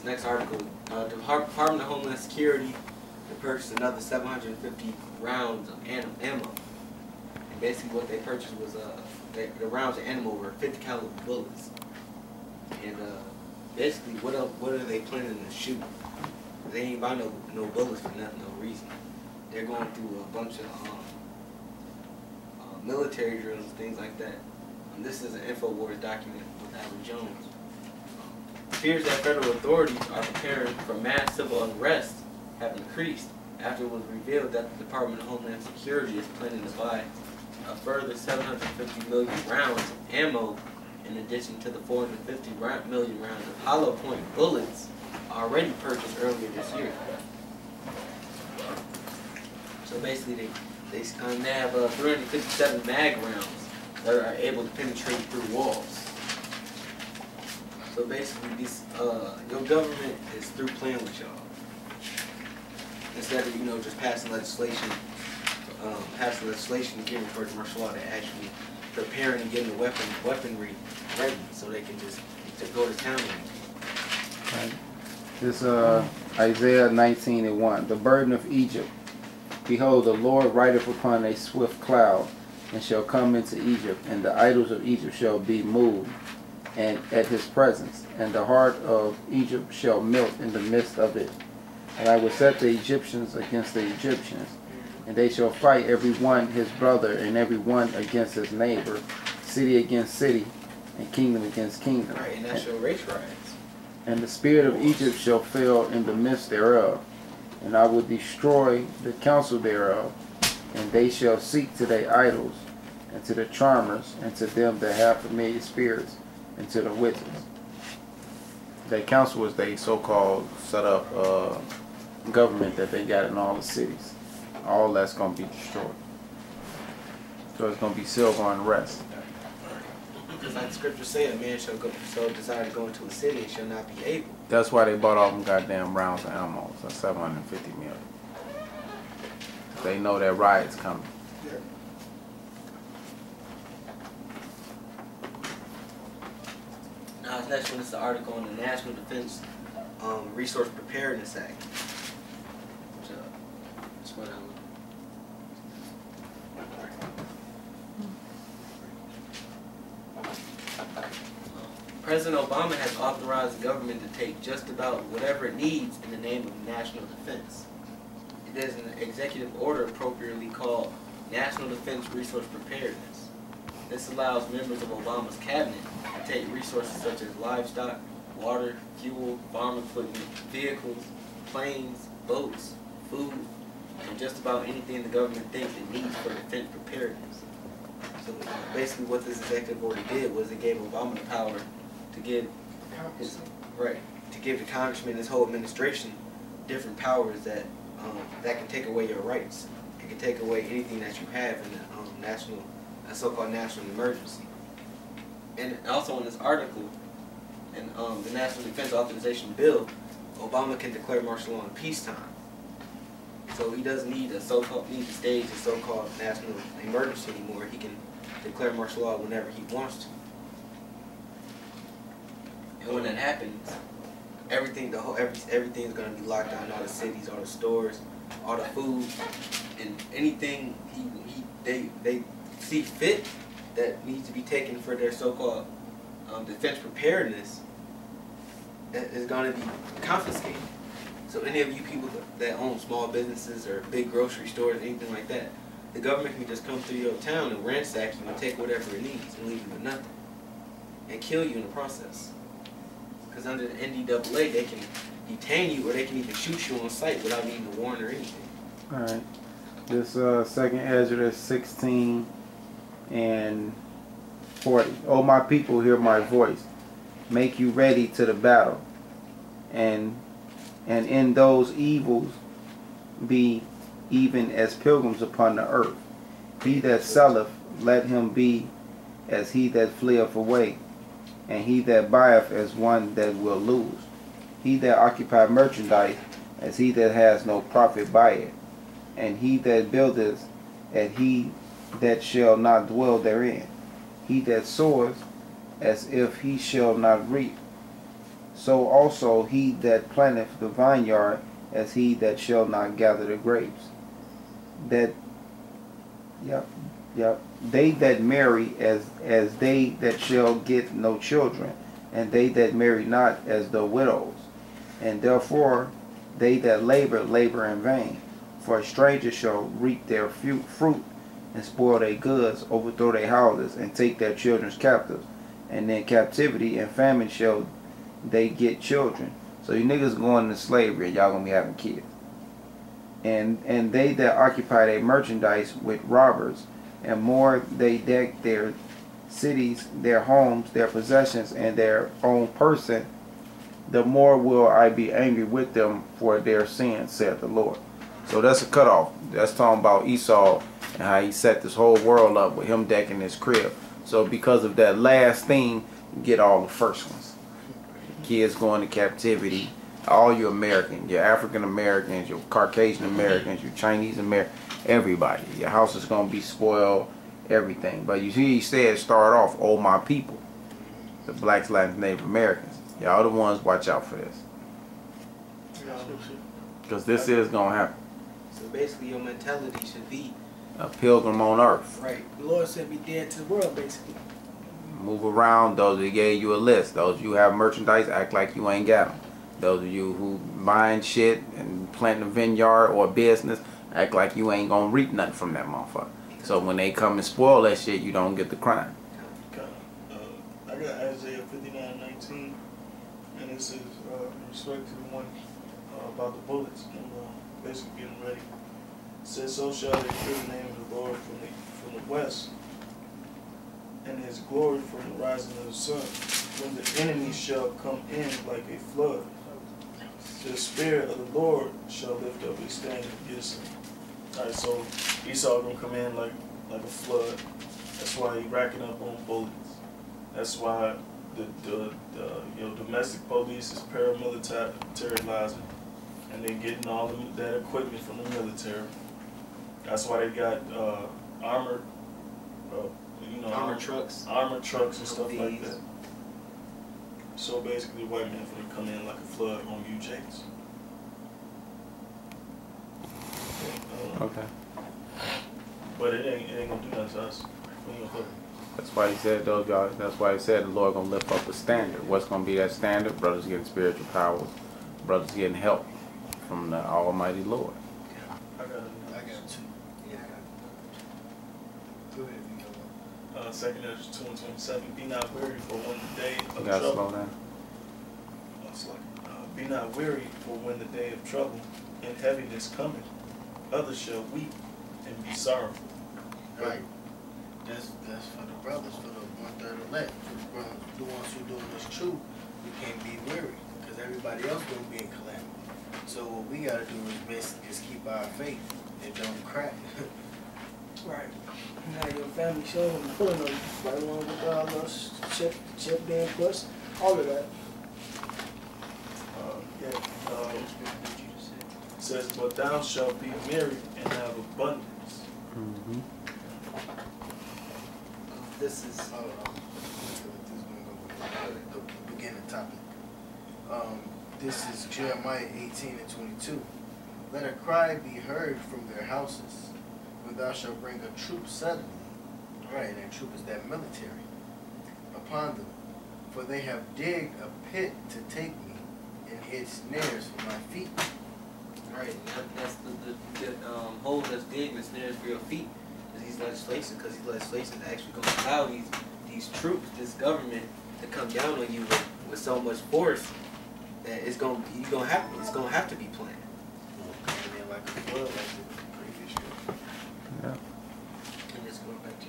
next article. Department of Homeland Security purchased another 750 rounds of ammo. And basically what they purchased was the rounds of ammo were 50 caliber bullets. And basically what are they planning to shoot? They ain't buy no bullets for nothing, no reason. They're going through a bunch of military drills and things like that. This is an InfoWars document with Alan Jones. Fears that federal authorities are preparing for mass civil unrest have increased after it was revealed that the Department of Homeland Security is planning to buy a further 750 million rounds of ammo in addition to the 450 million rounds of hollow point bullets already purchased earlier this year. So basically they have 357 mag rounds that are able to penetrate through walls. So basically, your government is through playing with y'all. Instead of just passing legislation and getting towards martial law, they're actually preparing and getting the weaponry ready so they can just go to town. Right. This Isaiah 19:1. The burden of Egypt. Behold, the Lord rideth upon a swift cloud, and shall come into Egypt, and the idols of Egypt shall be moved, and at his presence, and the heart of Egypt shall melt in the midst of it. And I will set the Egyptians against the Egyptians, and they shall fight every one his brother, and every one against his neighbor, city against city, and kingdom against kingdom. Right, and that's your race riots. And the spirit of Egypt shall fail in the midst thereof, and I will destroy the counsel thereof, and they shall seek to their idols, and to the charmers, and to them that have familiar spirits, and to the wizards. Their council was they so-called set up government that they got in all the cities. All that's going to be destroyed. So it's going to be civil unrest. Because like the scripture say, a man shall desire to go into a city and shall not be able. That's why they bought all them goddamn rounds of ammo. So 750 million. They know that riot's coming. Yeah. Now, this next one is the article on the National Defense Resource Preparedness Act. Which, President Obama has authorized the government to take just about whatever it needs in the name of national defense. It is an executive order appropriately called National Defense Resource Preparedness. This allows members of Obama's cabinet to take resources such as livestock, water, fuel, farm equipment, vehicles, planes, boats, food, and just about anything the government thinks it needs for defense preparedness. So basically what this executive order did was it gave Obama the power to give the congressman and his whole administration different powers that can take away your rights. It can take away anything that you have in the so-called national emergency. And also in this article, in the National Defense Authorization Bill, Obama can declare martial law in peacetime. So he doesn't need to stage a so-called national emergency anymore. He can declare martial law whenever he wants to. And when that happens, everything is going to be locked down. All the cities, all the stores, all the food, and anything they see fit that needs to be taken for their so-called defense preparedness is going to be confiscated. So any of you people that own small businesses or big grocery stores, anything like that, the government can just come through your town and ransack you and take whatever it needs and leave you with nothing. And kill you in the process. Because under the NDAA, they can detain you or they can even shoot you on sight without needing a warrant or anything. Alright. This second Ezra 16 and 40. O my people, hear my voice. Make you ready to the battle. And in those evils be even as pilgrims upon the earth. He that selleth, let him be as he that fleeth away, and he that buyeth as one that will lose. He that occupieth merchandise, as he that has no profit by it, and he that buildeth, as he that shall not dwell therein. He that soweth, as if he shall not reap, so also he that planteth the vineyard as he that shall not gather the grapes. That, yep, yep. They that marry as they that shall get no children, and they that marry not as the widows. And therefore they that labor, labor in vain. For a stranger shall reap their fruit, and spoil their goods, overthrow their houses, and take their children's captives. And in captivity and famine shall they get children. So you niggas going into slavery, and y'all gonna be having kids. And they that occupy their merchandise with robbers, and more they deck their cities, their homes, their possessions, and their own person, the more will I be angry with them for their sins, saith the Lord. So that's a cutoff. That's talking about Esau and how he set this whole world up with him decking his crib. So because of that last thing, you get all the first ones. Kids going to captivity, all you Americans, your African Americans, your Caucasian Americans, your Chinese Americans, everybody. Your house is going to be spoiled, everything. But you see, he said, start off, oh my people, the blacks, Latins, Native Americans. Y'all the ones, watch out for this. Because this is going to happen. So basically your mentality should be A pilgrim on earth. right. The Lord said be dead to the world, basically. Move around. Those that gave you a list. Those of you who have merchandise, act like you ain't got them. Those of you who buying shit and planting a vineyard or a business, act like you ain't gonna reap nothing from that motherfucker. So when they come and spoil that shit, you don't get the crime. I got Isaiah 59:19, and it says, in respect to the one about the bullets, and basically getting ready. It says, so shall they fear the name of the Lord from the west, and his glory from the rising of the sun. When the enemy shall come in like a flood, the Spirit of the Lord shall lift up his standard against him. Alright, so Esau gonna come in like a flood. That's why he racking up on bullets. That's why the domestic police is paramilitarizing, and they're getting all that equipment from the military. That's why they got armored trucks and stuff like that. So basically, white men finna come in like a flood on you, Jakes. Okay. But it ain't gonna do nothing to us. We ain't gonna That's why he said, those y'all. That's why he said the Lord gonna lift up a standard. What's gonna be that standard? Brothers getting spiritual powers. Brothers getting help from the Almighty Lord. I got two. Yeah, I got two. Go ahead, if you go. 2 Ezra 2:27. Be not weary for when the day You of gotta trouble. slow down. Be not weary for when the day of trouble and heaviness cometh. Others shall weep and be sorrowful. Right. That's for the brothers, for the 1/3 elect, for the brothers, the ones who doing this true. We can't be weary because everybody else gonna be in calamity. So what we gotta do is basically just keep our faith and don't crack. Right. Now your family showing and pulling on you, right along with all those chip being pushed, all of that. It says, but thou shalt be merry and have abundance. Mm-hmm. This is This is gonna go with the beginning topic. This is Jeremiah 18:22. Let a cry be heard from their houses, when thou shalt bring a troop suddenly. Right, and that troop is that military upon them. For they have digged a pit to take me, and hid snares for my feet. right. That's the hole that's digging the snares for your feet. These legislation, because these legislation is actually going to allow these troops, this government, to come down on you with so much force that it's gonna have to be planned. Coming in like a flood, like the previous year. Yeah. And just going back to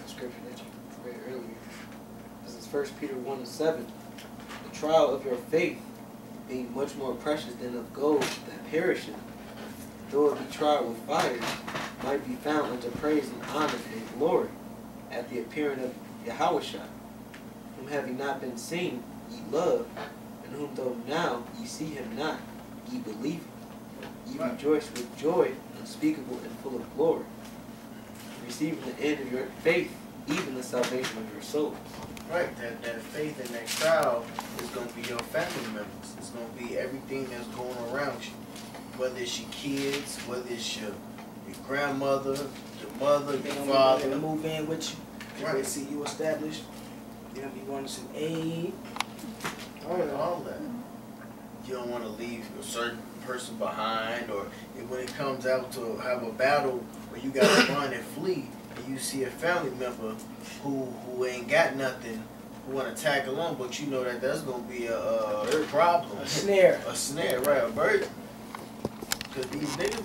the scripture that you read earlier. This is 1 Peter 1:7. The trial of your faith, being much more precious than of gold that perisheth, though it be tried with fire, might be found unto praise and honor and glory at the appearing of Yahushua, whom having not been seen, ye love, and whom though now ye see him not, ye believe. Ye rejoice with joy unspeakable and full of glory, receiving the end of your faith, even the salvation of your souls. Right, that faith in that crowd is going to be your family members. It's going to be everything that's going around you. Whether it's your kids, whether it's your grandmother, your mother, your father. They'll move in with you. Right. They see you established. They'll be wanting some aid. All that. You don't want to leave a certain person behind, or when it comes out to have a battle where you got to run and flee, and you see a family member who ain't got nothing, who want to tag along, but you know that that's going to be a problem. A snare. A snare, right, a burden. Because these niggas